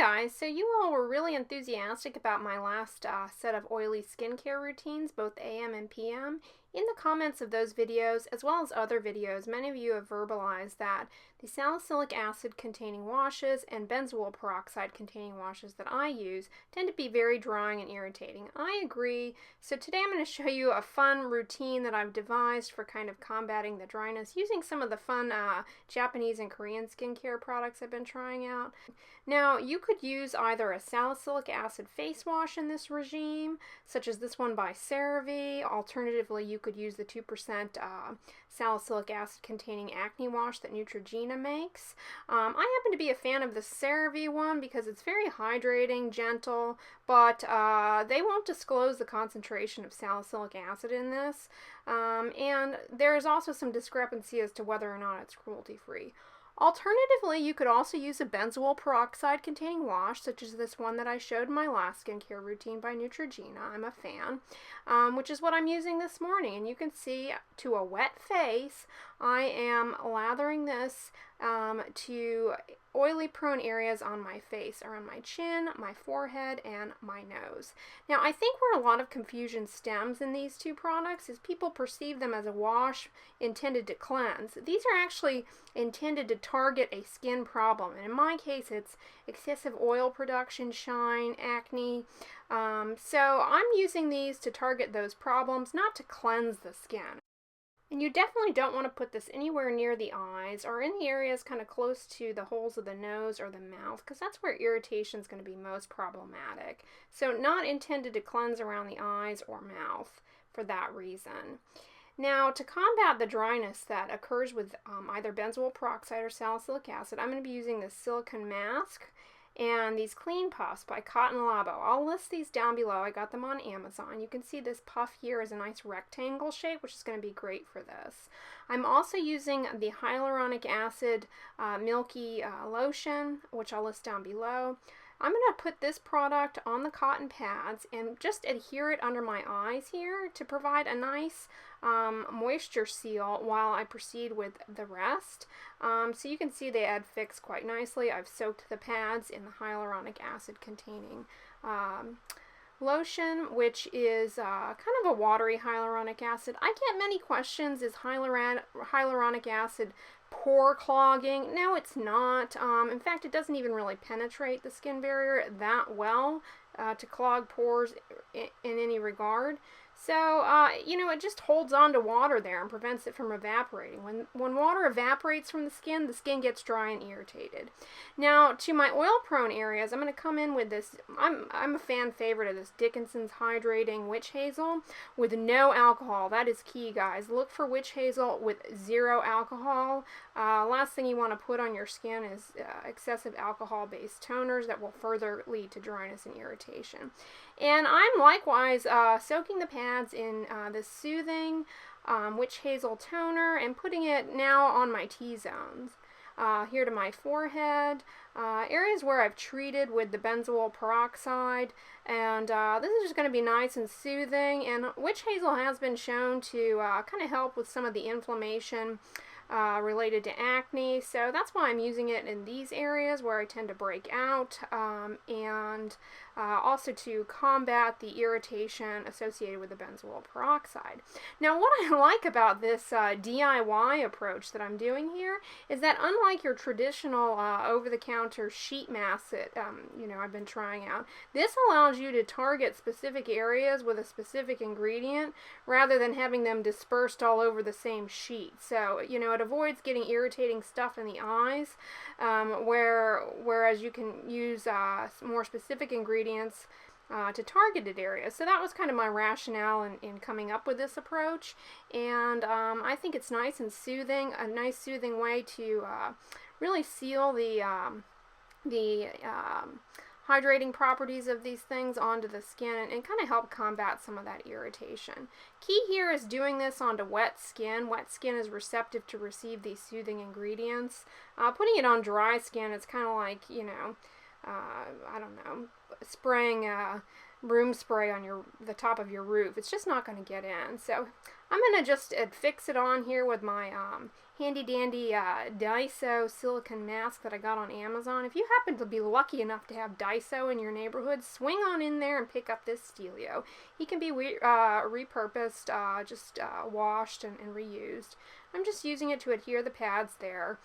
Guys, so you all were really enthusiastic about my last set of oily skincare routines, both AM and PM. In the comments of those videos, as well as other videos, many of you have verbalized that the salicylic acid containing washes and benzoyl peroxide containing washes that I use tend to be very drying and irritating. I agree. So today I'm going to show you a fun routine that I've devised for kind of combating the dryness using some of the fun Japanese and Korean skincare products I've been trying out. Now, you could use either a salicylic acid face wash in this regime, such as this one by CeraVe. Alternatively, you could use the 2% salicylic acid containing acne wash that Neutrogena makes. I happen to be a fan of the CeraVe one because it's very hydrating, gentle, but they won't disclose the concentration of salicylic acid in this. And there is also some discrepancy as to whether or not it's cruelty-free. Alternatively, you could also use a benzoyl peroxide containing wash, such as this one that I showed in my last skincare routine by Neutrogena. I'm a fan, which is what I'm using this morning. And you can see to a wet face, I am lathering this to oily prone areas on my face, around my chin, my forehead, and my nose. Now, I think where a lot of confusion stems in these two products is people perceive them as a wash intended to cleanse. These are actually intended to target a skin problem, and in my case, it's excessive oil production, shine, acne. So I'm using these to target those problems, not to cleanse the skin. And you definitely don't want to put this anywhere near the eyes or in the areas kind of close to the holes of the nose or the mouth, because that's where irritation is going to be most problematic. So not intended to cleanse around the eyes or mouth for that reason. Now, to combat the dryness that occurs with either benzoyl peroxide or salicylic acid, I'm going to be using this silicone mask and these clean puffs by Cotton Labo. I'll list these down below. I got them on Amazon. You can see this puff here is a nice rectangle shape, which is going to be great for this. I'm also using the hyaluronic acid milky lotion, which I'll list down below. I'm going to put this product on the cotton pads and just adhere it under my eyes here to provide a nice moisture seal while I proceed with the rest. So you can see they adfix quite nicely. I've soaked the pads in the hyaluronic acid containing lotion, which is kind of a watery hyaluronic acid. I get many questions, is hyaluronic acid pore clogging? No, it's not. In fact, it doesn't even really penetrate the skin barrier that well to clog pores in any regard. So, you know, it just holds on to water there and prevents it from evaporating. When water evaporates from the skin gets dry and irritated. Now, to my oil-prone areas, I'm going to come in with this. I'm a fan favorite of this Dickinson's Hydrating Witch Hazel with no alcohol. That is key, guys. Look for witch hazel with 0 alcohol. Last thing you want to put on your skin is excessive alcohol-based toners that will further lead to dryness and irritation. And I'm likewise soaking the pads in this soothing witch hazel toner and putting it now on my T-zones. Here to my forehead, areas where I've treated with the benzoyl peroxide, and this is just going to be nice and soothing. And witch hazel has been shown to kind of help with some of the inflammation related to acne, so that's why I'm using it in these areas where I tend to break out, and also to combat the irritation associated with the benzoyl peroxide. Now, what I like about this DIY approach that I'm doing here is that unlike your traditional over-the-counter sheet mask that you know, I've been trying out, this allows you to target specific areas with a specific ingredient rather than having them dispersed all over the same sheet. So, you know, it avoids getting irritating stuff in the eyes, whereas you can use more specific ingredients to targeted areas. So that was kind of my rationale in coming up with this approach, and I think it's nice and soothing, a nice soothing way to really seal the hydrating properties of these things onto the skin and kind of help combat some of that irritation. Key here is doing this onto wet skin. Wet skin is receptive to receive these soothing ingredients. Putting it on dry skin, it's kind of like, you know, I don't know, spraying room spray on the top of your roof. It's just not going to get in. So I'm going to just fix it on here with my handy dandy Daiso silicone mask that I got on Amazon. If you happen to be lucky enough to have Daiso in your neighborhood, swing on in there and pick up this Stelio. He can be repurposed, just washed and reused. I'm just using it to adhere the pads there.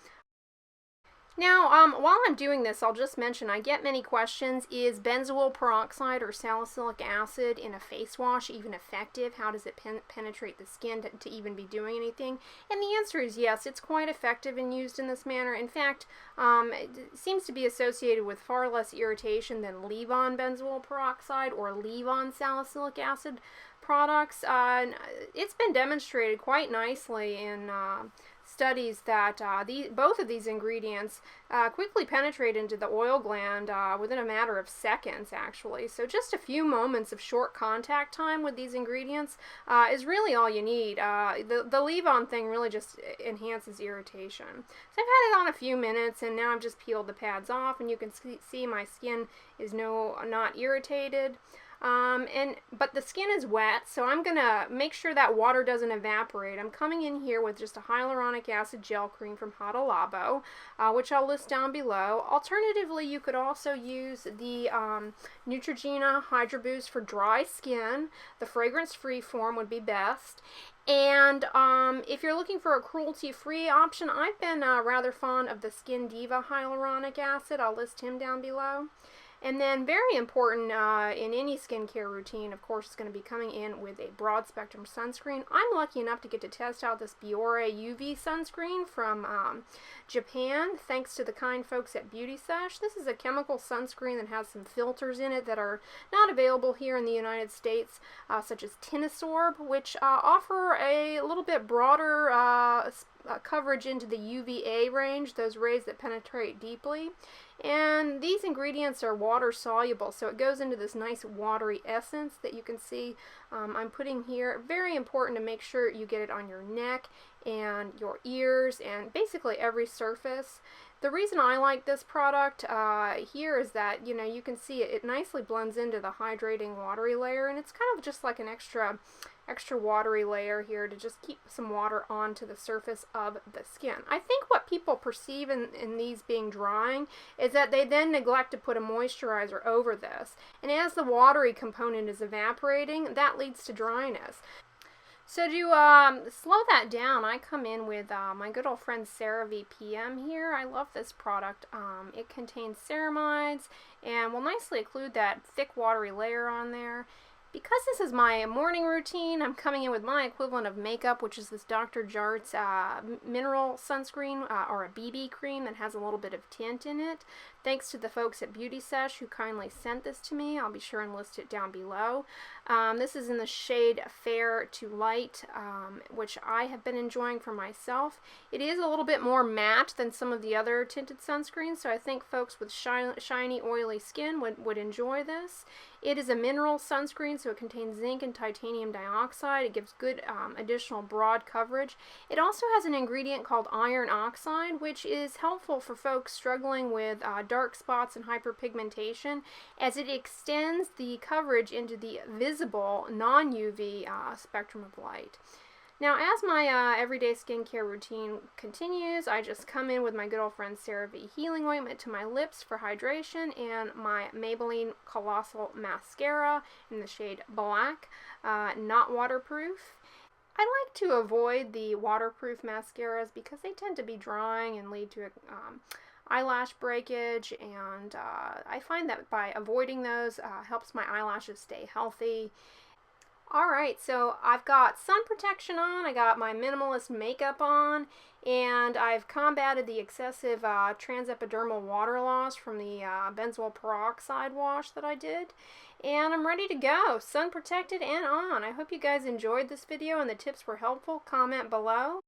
Now, while I'm doing this, I'll just mention I get many questions. Is benzoyl peroxide or salicylic acid in a face wash even effective? How does it penetrate the skin to even be doing anything? And the answer is yes, it's quite effective and used in this manner. In fact, it seems to be associated with far less irritation than leave-on benzoyl peroxide or leave-on salicylic acid products. It's been demonstrated quite nicely in studies that both of these ingredients quickly penetrate into the oil gland within a matter of seconds, actually. So just a few moments of short contact time with these ingredients is really all you need. The leave-on thing really just enhances irritation. So I've had it on a few minutes, and now I've just peeled the pads off, and you can see my skin is not irritated. But the skin is wet, so I'm gonna make sure that water doesn't evaporate. I'm coming in here with just a hyaluronic acid gel cream from Hada Labo, which I'll list down below. Alternatively, you could also use the Neutrogena Hydro Boost for dry skin. The fragrance-free form would be best. And if you're looking for a cruelty-free option, I've been rather fond of the SkinDeva hyaluronic acid. I'll list him down below. And then, very important in any skincare routine, of course, is going to be coming in with a broad spectrum sunscreen. I'm lucky enough to get to test out this Biore UV sunscreen from Japan, thanks to the kind folks at Beauty Sesh. This is a chemical sunscreen that has some filters in it that are not available here in the United States, such as Tinosorb, which offer a little bit broader coverage into the UVA range, those rays that penetrate deeply. And these ingredients are water soluble, so it goes into this nice watery essence that you can see I'm putting here. Very important to make sure you get it on your neck and your ears and basically every surface. The reason I like this product here is that, you can see it nicely blends into the hydrating watery layer, and it's kind of just like an extra watery layer here to just keep some water onto the surface of the skin. I think what people perceive in these being drying is that they then neglect to put a moisturizer over this, and as the watery component is evaporating, that leads to dryness. So to slow that down, I come in with my good old friend CeraVe PM here. I love this product. It contains ceramides and will nicely occlude that thick watery layer on there. Because this is my morning routine, I'm coming in with my equivalent of makeup, which is this Dr. Jart's mineral sunscreen, or a BB cream that has a little bit of tint in it. Thanks to the folks at Beauty Sesh who kindly sent this to me. I'll be sure and list it down below. This is in the shade Fair to Light, which I have been enjoying for myself. It is a little bit more matte than some of the other tinted sunscreens, so I think folks with shiny, oily skin would enjoy this. It is a mineral sunscreen, so it contains zinc and titanium dioxide. It gives good additional broad coverage. It also has an ingredient called iron oxide, which is helpful for folks struggling with dark spots and hyperpigmentation, as it extends the coverage into the visible non-UV spectrum of light. Now, as my everyday skincare routine continues, I just come in with my good old friend CeraVe Healing Ointment to my lips for hydration and my Maybelline Colossal Mascara in the shade Black, not waterproof. I like to avoid the waterproof mascaras because they tend to be drying and lead to eyelash breakage, and I find that by avoiding those helps my eyelashes stay healthy. Alright, so I've got sun protection on, I got my minimalist makeup on, and I've combated the excessive transepidermal water loss from the benzoyl peroxide wash that I did. And I'm ready to go, sun protected and on. I hope you guys enjoyed this video and the tips were helpful. Comment below.